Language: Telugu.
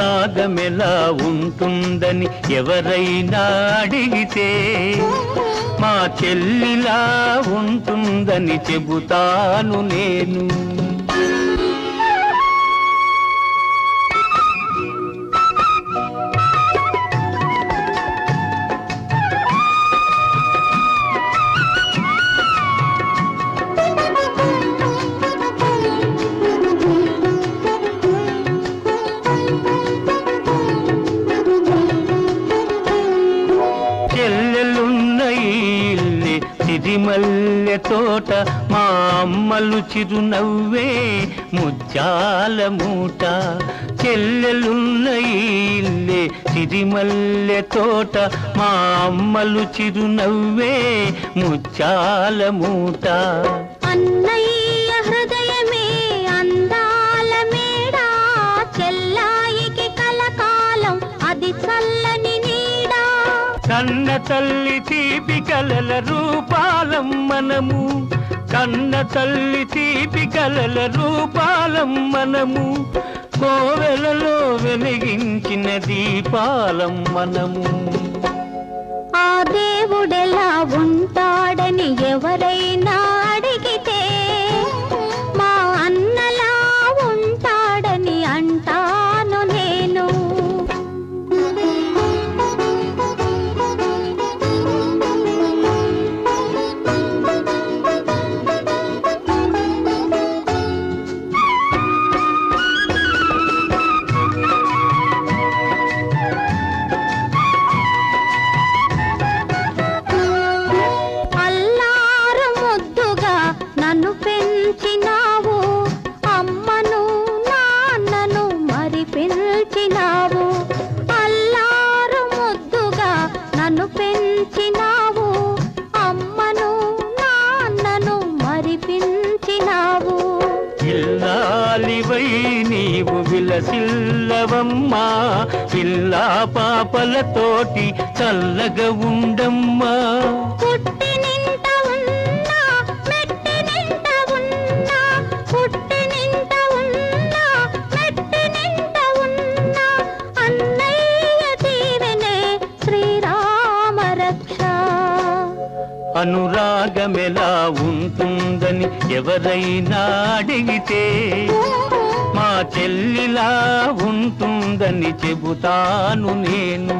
అనురాగమెలా ఉంటుందని ఎవరైనా అడిగితే మా చెల్లిలా ఉంటుందని చెబుతాను నేను. సిరిమల్లె తోట మా అమ్మలు చిరునవ్వే ముత్యాల మూట. చెల్లెలున్న ఇల్లే సిరిమల్లె తోట మా అమ్మలు చిరునవ్వే ముత్యాల మూట. అన్నయ్య హృదయమే అందాల మేడ, చెల్లాయికి కలకాలం అది చల్లని నీడ. కన్న తల్లి తీపి కలల రూపాలం మనము, కన్న తల్లి తీపి కలల రూపాలం మనము, కోవెలలో వెలిగించిన దీపాలం మనము. ఆ దేవుడెలా ఉంటాడని ఎవరైనా అడిగితే మా అన్నలా ఉంటాడని అంటాను నేను. నన్ను పెంచినావు అమ్మను నాన్నను మరి పిలిచినావు, అల్లారు ముద్దుగా నన్ను పెంచినావు అమ్మను నాన్నను మరి పిలిచినావు. ఇల్లాలివై నీవు విలసిల్లవమ్మా, పిల్లా పాపలతోటి చల్లగా ఉండమ్మా. అనురాగమెలా ఉంటుందని ఎవరైనా అడిగితే మా చెల్లిలా ఉంటుందని చెబుతాను నేను.